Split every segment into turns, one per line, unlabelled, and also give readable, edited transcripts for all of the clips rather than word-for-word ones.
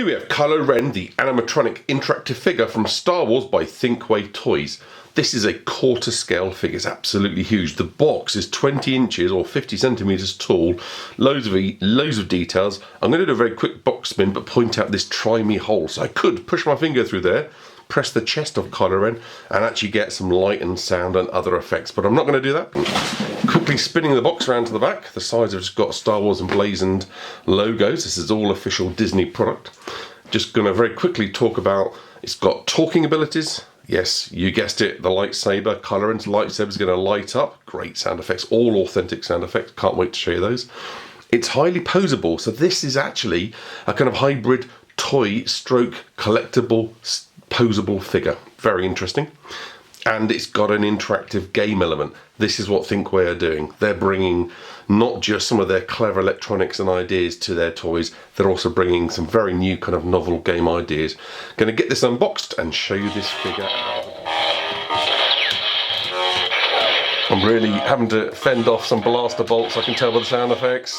Here we have Kylo Ren, the animatronic interactive figure from Star Wars by ThinkWay Toys. This is a quarter scale figure, it's absolutely huge. The box is 20 inches or 50 centimeters tall, loads of details. I'm going to do a very quick box spin but point out this try me hole. So I could push my finger through there, press the chest of Kylo Ren and actually get some light and sound and other effects, but I'm not going to do that. Quickly spinning the box around to the back, the sides have just got Star Wars emblazoned logos. This is all official Disney product. Just going to very quickly talk about, it's got talking abilities. Yes, you guessed it, the lightsaber. Kylo Ren's lightsaber is going to light up. Great sound effects, all authentic sound effects. Can't wait to show you those. It's highly posable, so this is actually a kind of hybrid toy stroke collectible posable figure. Very interesting. And it's got an interactive game element. This is what ThinkWay are doing. They're bringing not just some of their clever electronics and ideas to their toys, they're also bringing some very new kind of novel game ideas. Going to get this unboxed and show you this figure out. I'm really having to fend off some blaster bolts, I can tell by the sound effects.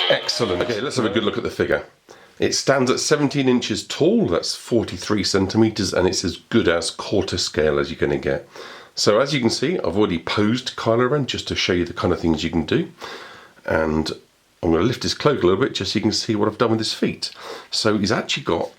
Excellent. Okay, let's have a good look at the figure. It stands at 17 inches tall, that's 43 centimeters, and it's as good as quarter scale as you're going to get. So as you can see, I've already posed Kylo Ren just to show you the kind of things you can do. And I'm going to lift his cloak a little bit just so you can see what I've done with his feet. So he's actually got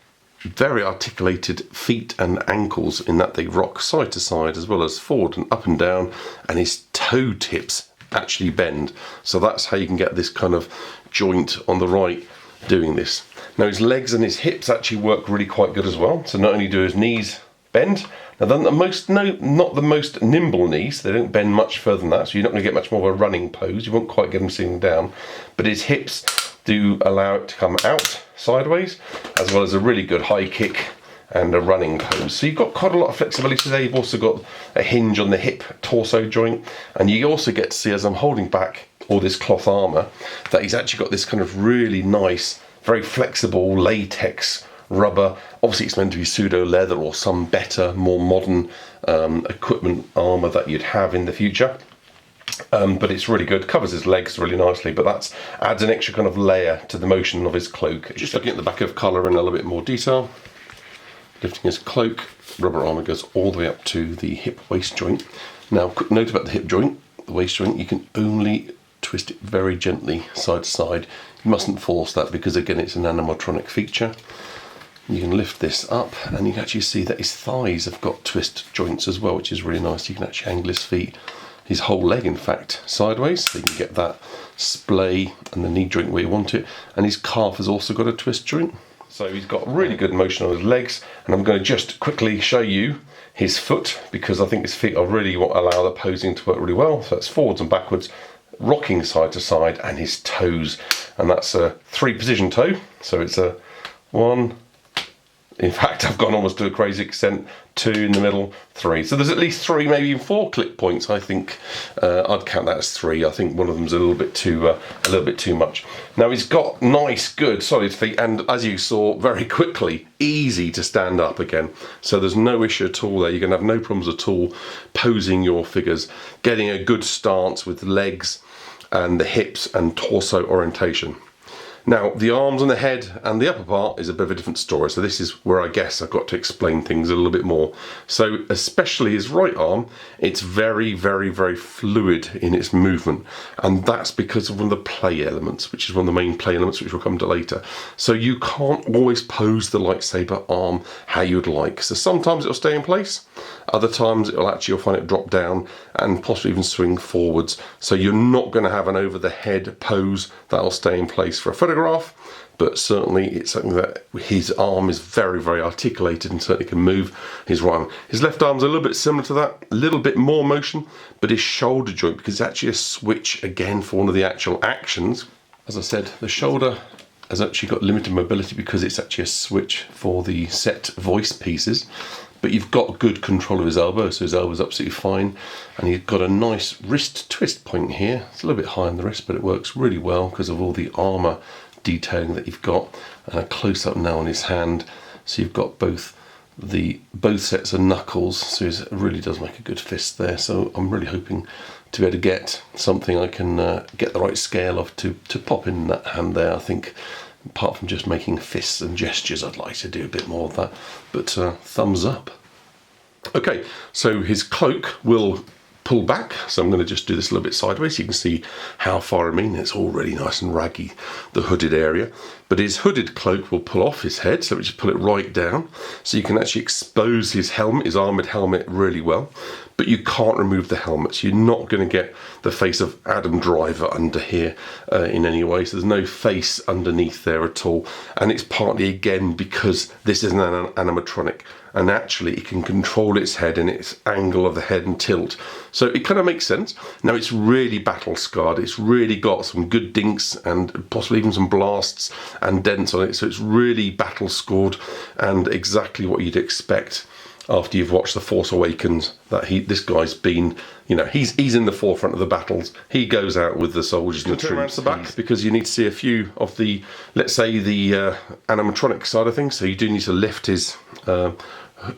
very articulated feet and ankles in that they rock side to side as well as forward and up and down, and his toe tips actually bend. So that's how you can get this kind of joint on the right doing this. Now his legs and his hips actually work really quite good as well. So not only do his knees bend, now they're not the most nimble knees, they don't bend much further than that, so you're not going to get much more of a running pose, you won't quite get him sitting down, but his hips do allow it to come out sideways, as well as a really good high kick and a running pose. So you've got quite a lot of flexibility there. You've also got a hinge on the hip torso joint, and you also get to see, as I'm holding back all this cloth armour, that he's actually got this kind of really nice, very flexible latex rubber. Obviously it's meant to be pseudo leather or some better, more modern equipment armour that you'd have in the future. But it's really good, covers his legs really nicely, but that adds an extra kind of layer to the motion of his cloak. Just looking at the back of Kylo Ren in a little bit more detail. Lifting his cloak, rubber armour goes all the way up to the hip waist joint. Now, quick note about the hip joint, the waist joint, you can only twist it very gently side to side. You mustn't force that because again it's an animatronic feature. You can lift this up and you can actually see that his thighs have got twist joints as well, which is really nice. You can actually angle his feet, his whole leg in fact, sideways, so you can get that splay and the knee joint where you want it. And his calf has also got a twist joint. So he's got really good motion on his legs, and I'm going to just quickly show you his foot because I think his feet are really what allow the posing to work really well. So it's forwards and backwards, rocking side to side, and his toes, and that's a 3 position toe. So it's a 1, in fact I've gone almost to a crazy extent, 2 in the middle, 3. So there's at least 3, maybe even 4 click points. I think I'd count that as 3. I think one of them's a little bit too much. Now he's got nice, good, solid feet, and as you saw very quickly, easy to stand up again. So there's no issue at all there. You're going to have no problems at all posing your figures, getting a good stance with the legs and the hips and torso orientation. Now, the arms and the head and the upper part is a bit of a different story. So this is where I guess I've got to explain things a little bit more. So especially his right arm, it's very, very, very fluid in its movement. And that's because of one of the play elements, which is one of the main play elements, which we'll come to later. So you can't always pose the lightsaber arm how you'd like. So sometimes it'll stay in place. Other times you'll find it drop down and possibly even swing forwards. So you're not going to have an over the head pose that'll stay in place for a photograph, but certainly it's something that his arm is very, very articulated and certainly can move his right arm. His left arm's a little bit similar to that, a little bit more motion, but his shoulder joint, because it's actually a switch again for one of the actual actions. As I said, the shoulder has actually got limited mobility because it's actually a switch for the set voice pieces. But you've got good control of his elbow, so his elbow's absolutely fine. And you've got a nice wrist twist point here. It's a little bit high on the wrist, but it works really well because of all the armour detailing that you've got. And a close-up now on his hand. So you've got both sets of knuckles, so it really does make a good fist there. So I'm really hoping to be able to get something I can get the right scale of to pop in that hand there. I think apart from just making fists and gestures, I'd like to do a bit more of that, but thumbs up. Okay, so his cloak will pull back, so I'm going to just do this a little bit sideways so you can see how far I mean. It's already nice and raggy, the hooded area, but his hooded cloak will pull off his head, so we just pull it right down so you can actually expose his helmet, his armoured helmet, really well, but you can't remove the helmet, so you're not going to get the face of Adam Driver under here in any way, so there's no face underneath there at all, and it's partly again because this is an animatronic, and actually it can control its head and its angle of the head and tilt. So it kind of makes sense. Now it's really battle scarred. It's really got some good dinks and possibly even some blasts and dents on it. So it's really battle scored and exactly what you'd expect after you've watched The Force Awakens, that this guy's been, you know, he's in the forefront of the battles. He goes out with the soldiers and the troops. Around the back because you need to see a few of the, let's say, the animatronic side of things. So you do need to lift his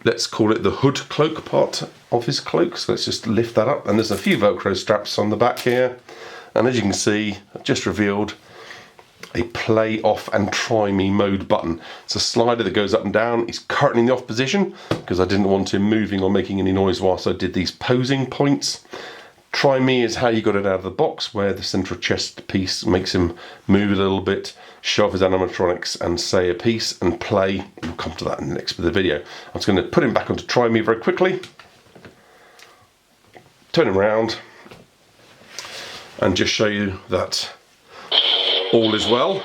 let's call it the hood cloak part of his cloak. So let's just lift that up, and there's a few Velcro straps on the back here, and as you can see, I've just revealed a play off and try me mode button. It's a slider that goes up and down. He's currently in the off position because I didn't want him moving or making any noise whilst I did these posing points. Try me is how you got it out of the box, where the central chest piece makes him move a little bit, shove his animatronics and say a piece and play. We'll come to that in the next bit of the video. I'm just going to put him back onto Try Me very quickly, turn him around and just show you that all is well.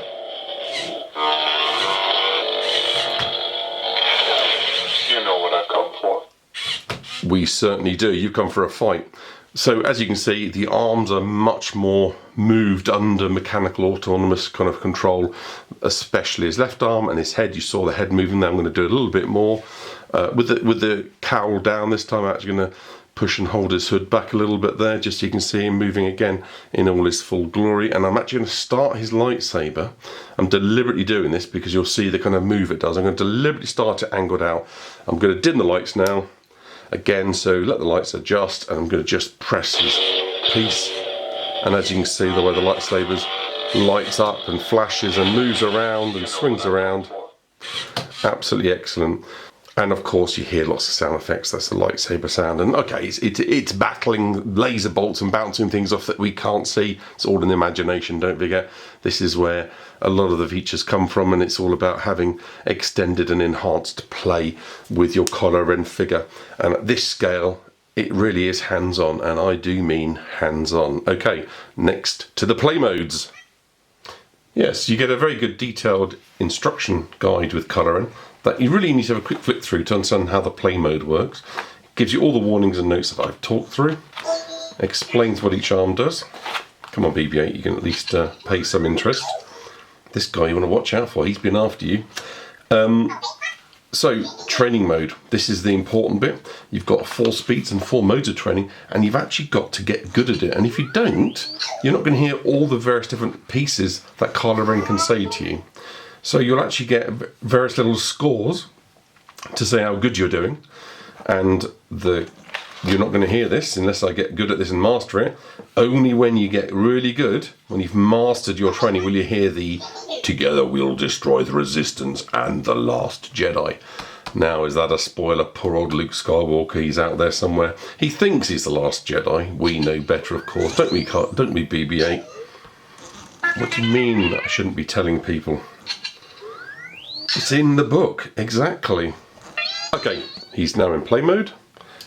You know what I've come for.
We certainly do. You've come for a fight. So as you can see, the arms are much more moved under mechanical autonomous kind of control, especially his left arm and his head. You saw the head moving there. I'm going to do a little bit more with the cowl down this time. I'm actually going to push and hold his hood back a little bit there, just so you can see him moving again in all his full glory. And I'm actually going to start his lightsaber. I'm deliberately doing this because you'll see the kind of move it does. I'm going to deliberately start it angled out. I'm going to dim the lights now. Again, so let the lights adjust, and I'm going to just press his piece, and as you can see, the way the lightsabers lights up and flashes and moves around and swings around, absolutely excellent. And of course you hear lots of sound effects. That's the lightsaber sound, and okay, it's battling laser bolts and bouncing things off that we can't see. It's all in the imagination, don't forget. This is where a lot of the features come from, and it's all about having extended and enhanced play with your Kylo Ren figure. And at this scale, it really is hands-on, and I do mean hands-on. Okay, next to the play modes. Yes, you get a very good detailed instruction guide with Kylo Ren that you really need to have a quick flick through to understand how the play mode works. It gives you all the warnings and notes that I've talked through, explains what each arm does. Come on, BB-8, you can at least pay some interest. This guy you want to watch out for, he's been after you. So, training mode, this is the important bit. You've got 4 speeds and 4 modes of training, and you've actually got to get good at it. And if you don't, you're not going to hear all the various different pieces that Kylo Ren can say to you. So you'll actually get various little scores to say how good you're doing, and you're not going to hear this unless I get good at this and master it. Only when you get really good, when you've mastered your training, will you hear the "Together we'll destroy the Resistance" and "The Last Jedi." Now, is that a spoiler? Poor old Luke Skywalker, he's out there somewhere. He thinks he's the last Jedi. We know better, of course. Don't we, BB-8? What do you mean I shouldn't be telling people? It's in the book, exactly. Okay, he's now in play mode.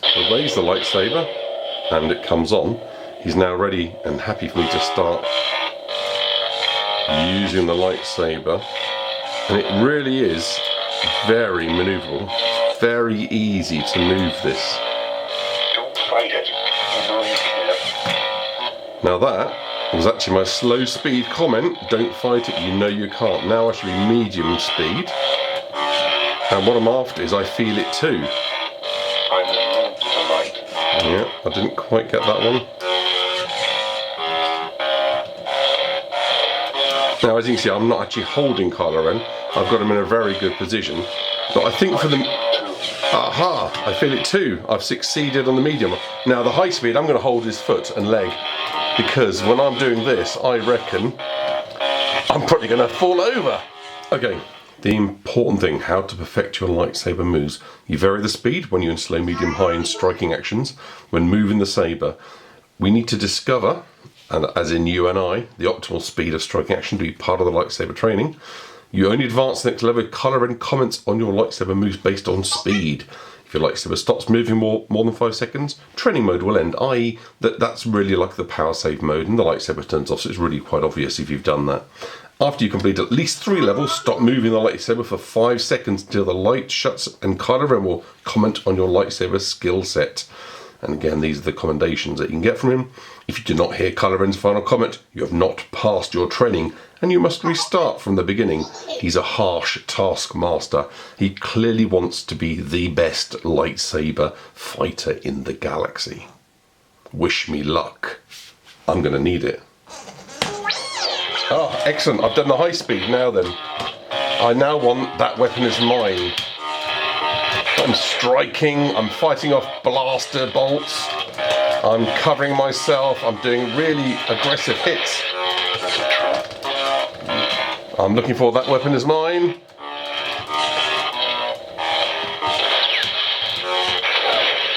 I raise the lightsaber and it comes on. He's now ready and happy for me to start using the lightsaber. And it really is very maneuverable. It's very easy to move this.
Don't fight it. You know you can't.
Now that was actually my slow speed comment. Don't fight it, you know you can't. Now I should be medium speed. And what I'm after is I feel it too.
I'm the mood tonight.
Yeah, I didn't quite get that one. Now as you can see, I'm not actually holding Kylo Ren. I've got him in a very good position. But I think for the... Aha, I feel it too. I've succeeded on the medium. Now the high speed, I'm going to hold his foot and leg, because when I'm doing this, I reckon I'm probably going to fall over. Okay, the important thing, how to perfect your lightsaber moves. You vary the speed when you're in slow, medium, high and striking actions. When moving the saber, we need to discover, and as in you and I, the optimal speed of striking action to be part of the lightsaber training. You only advance the next level with Kylo Ren comments on your lightsaber moves based on speed. If your lightsaber stops moving more than 5 seconds, training mode will end, i.e. that's really like the power save mode and the lightsaber turns off, so it's really quite obvious if you've done that. After you complete at least 3 levels, stop moving the lightsaber for 5 seconds until the light shuts and Kylo Ren will comment on your lightsaber skill set. And again, these are the commendations that you can get from him. If you do not hear Kylo Ren's final comment, you have not passed your training and you must restart from the beginning. He's a harsh taskmaster. He clearly wants to be the best lightsaber fighter in the galaxy. Wish me luck. I'm going to need it. Oh, excellent. I've done the high speed now then. I now want that weapon is mine. I'm striking, I'm fighting off blaster bolts, I'm covering myself, I'm doing really aggressive hits. I'm looking for that weapon is mine.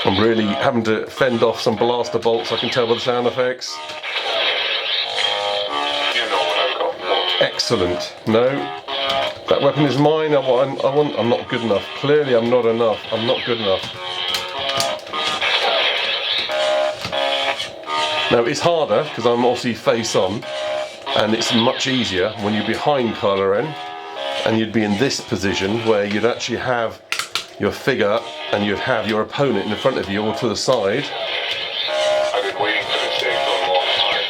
I'm really having to fend off some blaster bolts, I can tell by the sound effects. Excellent. No. That weapon is mine. I'm not good enough. Clearly I'm not enough. I'm not good enough. Now it's harder because I'm obviously face on, and it's much easier when you're behind Kylo Ren and you'd be in this position where you'd actually have your figure and you'd have your opponent in front of you or to the side.
I've been waiting for this day for a long time.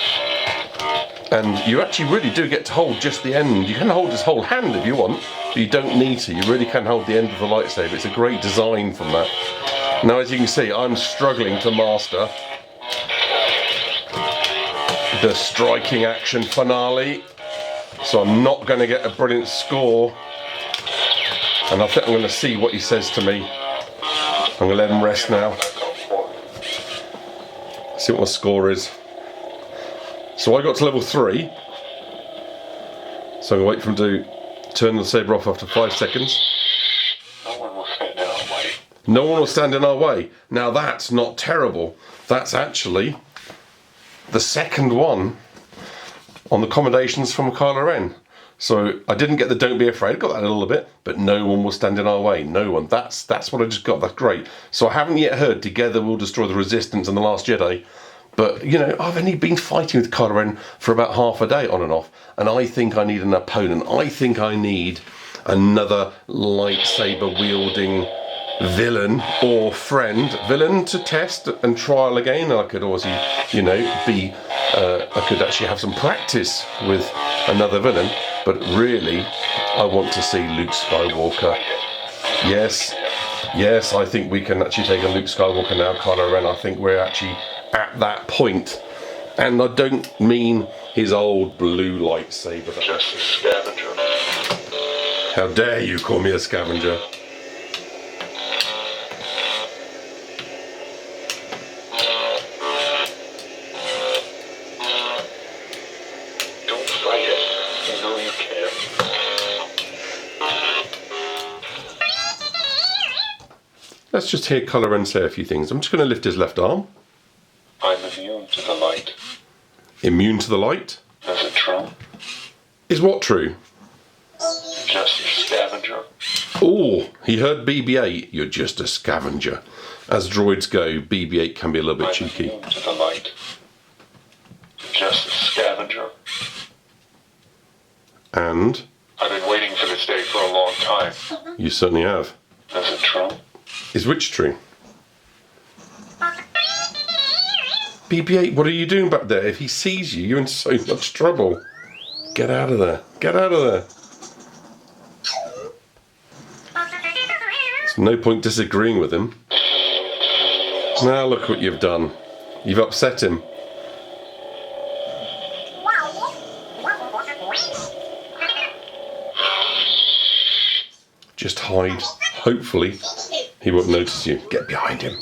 And you actually really do get to hold just the end. You can hold his whole hand if you want, but you don't need to. You really can hold the end of the lightsaber. It's a great design from that. Now, as you can see, I'm struggling to master the striking action finale, so I'm not going to get a brilliant score. And I think I'm going to see what he says to me. I'm going to let him rest now. See what my score is. So I got to level 3. So I'm going to wait for him to turn the saber off after 5 seconds.
No one will stand in our way.
No one will stand in our way. Now that's not terrible. That's actually the second one on the commendations from Kylo Ren. So I didn't get the don't be afraid, got that a little bit, but no one will stand in our way. No one. That's what I just got. That's great. So I haven't yet heard Together We'll Destroy the Resistance and The Last Jedi. But, you know, I've only been fighting with Kylo Ren for about half a day on and off, and I think I need an opponent. I think I need another lightsaber-wielding villain or friend. Villain to test and trial again. I could also, you know, I could actually have some practice with another villain. But really, I want to see Luke Skywalker. Yes, I think we can actually take a Luke Skywalker now, Kylo Ren. I think we're actually at that point. And I don't mean his old blue lightsaber.
Just a scavenger.
How dare you call me a scavenger?
Don't fight it. You know you can.
Let's just hear Kylo Ren say a few things. I'm just going to lift his left arm.
I'm immune to the light.
Immune to the light?
Is it true?
Is what true?
Just a scavenger.
Oh, he heard BB-8. You're just a scavenger. As droids go, BB-8 can be a little bit
I'm
cheeky.
immune to the light. Just a scavenger.
And
I've been waiting for this day for a long time.
you certainly have.
Is it true?
Is which true? BB-8, what are you doing back there? If he sees you, you're in so much trouble. Get out of there. Get out of there. There's no point disagreeing with him. Now look what you've done. You've upset him. Just hide. Hopefully He won't notice you. Get behind him.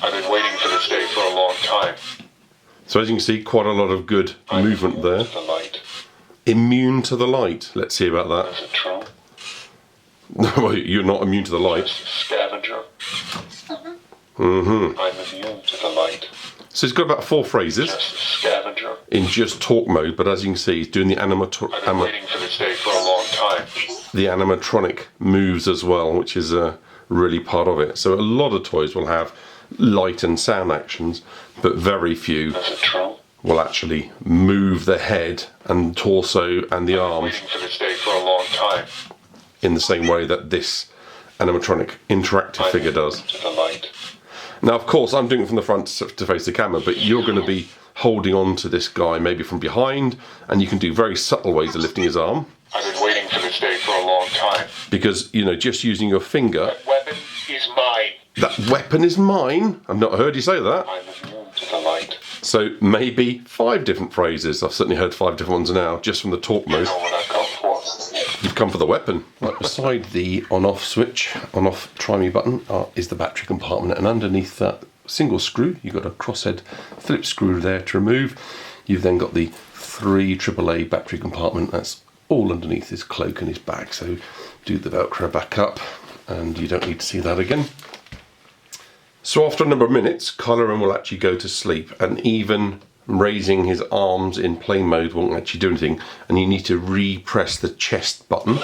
I've been waiting for this day for a long time.
So as you can see, quite a lot of good movement there.
The light.
Immune to the light. Let's see about that.
Is it true?
Well, you're not immune to the light.
Just a scavenger.
Mm-hmm.
I'm immune to the light.
So he's got about 4 phrases
Just a scavenger.
in just talk mode, but as you can see, he's doing the
I've been waiting for this day for a long time.
the animatronic moves as well, which is really part of it. So a lot of toys will have light and sound actions, but very few
Is it true?
will actually move the head and torso and the arms
Waiting for this day for a long time.
in the same way that this animatronic interactive figure does.
To the light.
Now, of course, I'm doing it from the front to face the camera, but you're going to be holding on to this guy maybe from behind, and you can do very subtle ways of lifting his arm.
I've been waiting for this day for a long time.
Because, you know, just using your finger,
That weapon is mine.
that weapon is mine. I've not heard you say that.
I'm immune to the light.
So maybe 5 different phrases. I've certainly heard 5 different ones now, just from the talk
You
mode.
know what I've come for.
You've come for the weapon. Right beside the on-off switch, on-off try me button, is the battery compartment, and underneath that single screw, you've got a crosshead Phillips screw there to remove. You've then got the 3 AAA battery compartment. That's all underneath his cloak and his bag. So do the Velcro back up, and you don't need to see that again. So after a number of minutes, Kylo Ren will actually go to sleep, and even raising his arms in play mode won't actually do anything, and you need to repress the chest button,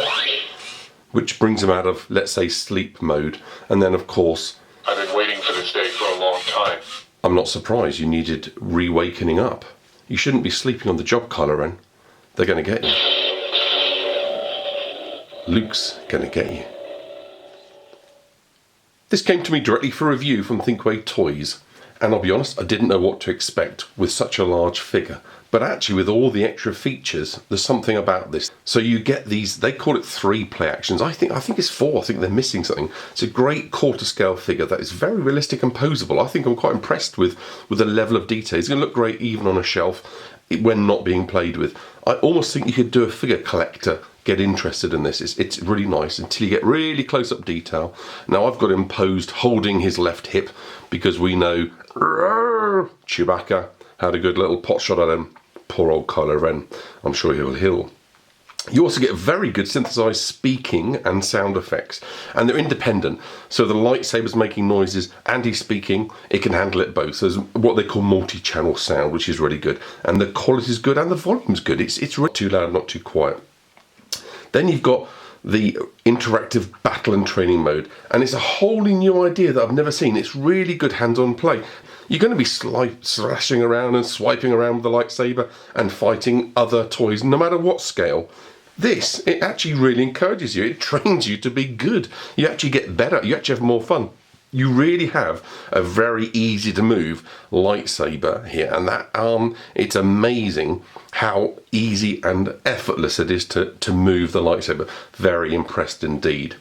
which brings him out of, let's say, sleep mode. And then, of course,
I've been waiting for this day for a long time.
I'm not surprised you needed re-wakening up. You shouldn't be sleeping on the job, Kylo Ren. They're going to get you. Luke's going to get you. This came to me directly for review from ThinkWay Toys, and I'll be honest, I didn't know what to expect with such a large figure. But actually, with all the extra features, there's something about this. So you get these, they call it 3 play actions. I think it's 4. I think they're missing something. It's a great quarter scale figure that is very realistic and posable. I think I'm quite impressed with the level of detail. It's going to look great even on a shelf when not being played with. I almost think you could do a figure collector, get interested in this. It's really nice until you get really close up detail. Now I've got him posed holding his left hip because we know Chewbacca had a good little pot shot at him. Poor old Kylo Ren. I'm sure he will heal. You also get very good synthesized speaking and sound effects, and they're independent. So the lightsaber's making noises and he's speaking, it can handle it both. So there's what they call multi-channel sound, which is really good. And the quality's good and the volume's good. It's really too loud, not too quiet. Then you've got the interactive battle and training mode, and it's a wholly new idea that I've never seen. It's really good hands-on play. You're going to be slashing around and swiping around with the lightsaber and fighting other toys, no matter what scale. This, it actually really encourages you. It trains you to be good. You actually get better. You actually have more fun. You really have a very easy to move lightsaber here, and that arm, it's amazing how easy and effortless it is to move the lightsaber. Very impressed indeed.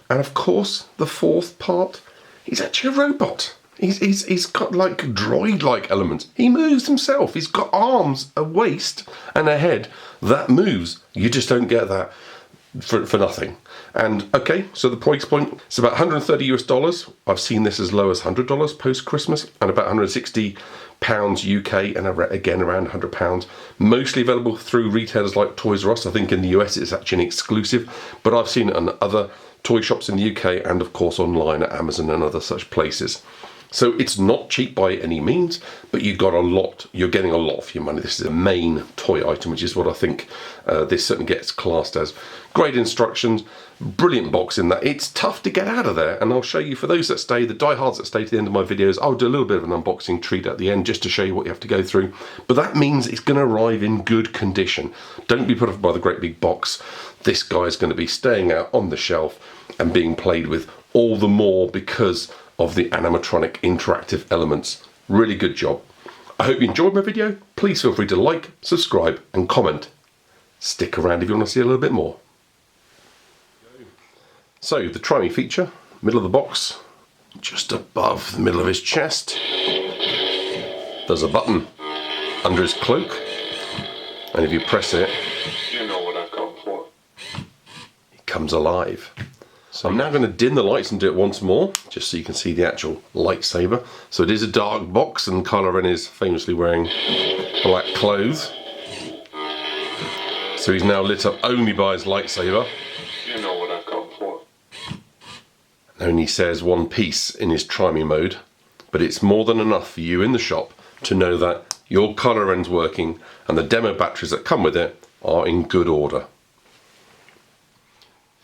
And of course, the 4th part, he's actually a robot. He's got like droid-like elements. He moves himself. He's got arms, a waist, and a head that moves. You just don't get that for nothing. And okay, so the price point, it's about $130 US. I've seen this as low as $100 post-Christmas, and about £160 UK, and again around £100. Mostly available through retailers like Toys R Us. I think in the US it's actually an exclusive, but I've seen it on other toy shops in the UK and of course online at Amazon and other such places. So it's not cheap by any means, but you're getting a lot for your money. This is a main toy item, which is what I think this certainly gets classed as. Great instructions, brilliant box in that. It's tough to get out of there, and I'll show you, for those that stay, the diehards that stay to the end of my videos, I'll do a little bit of an unboxing treat at the end just to show you what you have to go through. But that means it's going to arrive in good condition. Don't be put off by the great big box. This guy is going to be staying out on the shelf and being played with all the more because of the animatronic interactive elements. Really good job. I hope you enjoyed my video. Please feel free to like, subscribe and comment. Stick around if you want to see a little bit more. So the try me feature, middle of the box, just above the middle of his chest. There's a button under his cloak, and if you press it,
You know what I've come for.
he comes alive. So I'm now going to dim the lights and do it once more, just so you can see the actual lightsaber. So it is a dark box, and Kylo Ren is famously wearing black clothes. So he's now lit up only by his lightsaber.
You know what I've come for.
Only says one piece in his try me mode, but it's more than enough for you in the shop to know that your Kylo Ren's working and the demo batteries that come with it are in good order.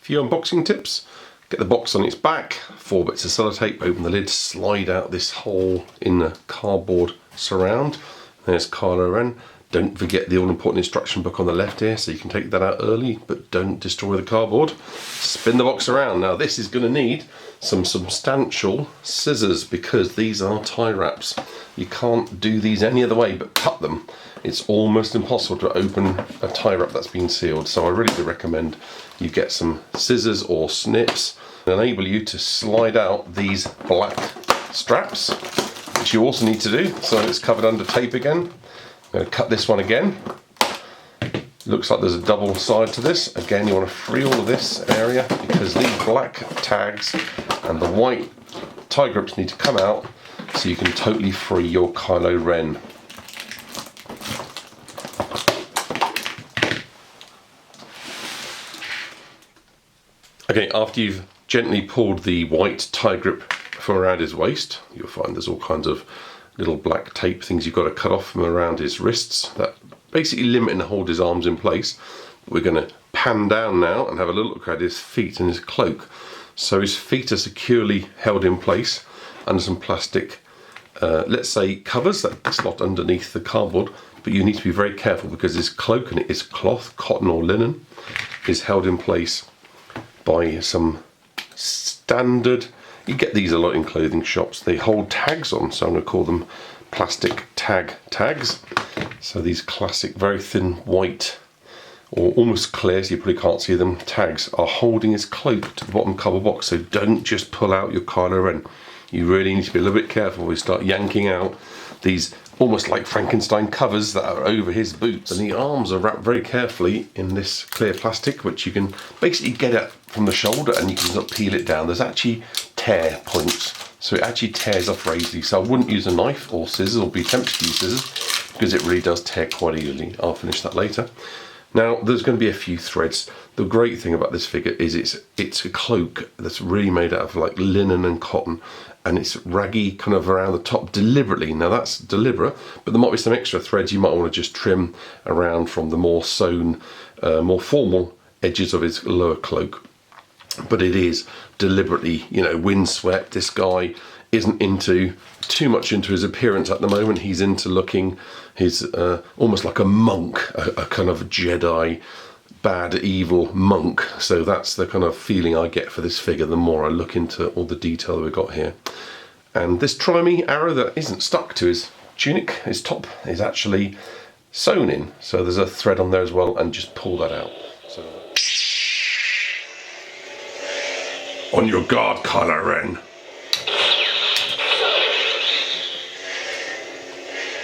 A few unboxing tips. Get the box on its back, 4 bits of sellotape, open the lid, slide out this hole in the cardboard surround. There's Kylo Ren. Don't forget the all-important instruction book on the left here, so you can take that out early, but don't destroy the cardboard. Spin the box around. Now this is going to need some substantial scissors, because these are tie wraps. You can't do these any other way but cut them. It's almost impossible to open a tie wrap that's been sealed, so I really do recommend you get some scissors or snips and enable you to slide out these black straps, which you also need to do. So it's covered under tape again. I'm going to cut this one again. Looks like there's a double side to this. Again, you want to free all of this area, because these black tags and the white tie grips need to come out so you can totally free your Kylo Ren. Okay, after you've gently pulled the white tie grip from around his waist, you'll find there's all kinds of little black tape things you've got to cut off from around his wrists that basically limit and hold his arms in place. We're going to pan down now and have a little look at his feet and his cloak. So his feet are securely held in place under some plastic, let's say covers that slot underneath the cardboard, but you need to be very careful because his cloak, and it is cloth, cotton or linen, is held in place by some standard, you get these a lot in clothing shops, they hold tags on, so I'm going to call them plastic tags. So these classic very thin white or almost clear, so you probably can't see them, tags are holding his cloak to the bottom cover box. So don't just pull out your Kylo Ren. You really need to be a little bit careful when you start yanking out these almost like Frankenstein covers that are over his boots. And the arms are wrapped very carefully in this clear plastic, which you can basically get at from the shoulder and you can sort of peel it down. There's actually tear points, so it actually tears off very easily. So I wouldn't use a knife or scissors, or be tempted to use scissors, because it really does tear quite easily. I'll finish that later. Now there's going to be a few threads. The great thing about this figure is it's a cloak that's really made out of like linen and cotton, and it's raggy kind of around the top deliberately. Now that's deliberate, but there might be some extra threads you might want to just trim around from the more sewn, more formal edges of his lower cloak. But it is deliberately, you know, windswept. This guy isn't too much into his appearance at the moment. He's into looking his almost like a monk, a kind of Jedi, bad, evil monk. So that's the kind of feeling I get for this figure the more I look into all the detail that we've got here. And this try-me arrow that isn't stuck to his tunic, his top, is actually sewn in. So there's a thread on there as well, and just pull that out. So, on your guard, Kylo Ren.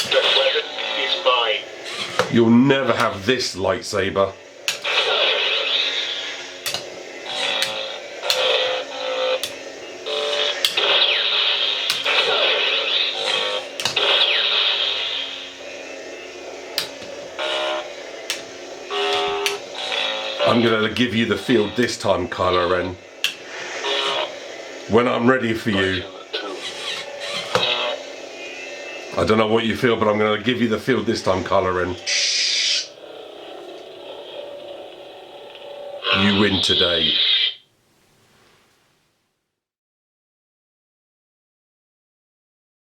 The weapon is mine.
You'll never have this lightsaber. I'm going to give you the field this time, Kylo Ren. When I'm ready for you. I don't know what you feel, but I'm going to give you the field this time, Kylo Ren. You win today.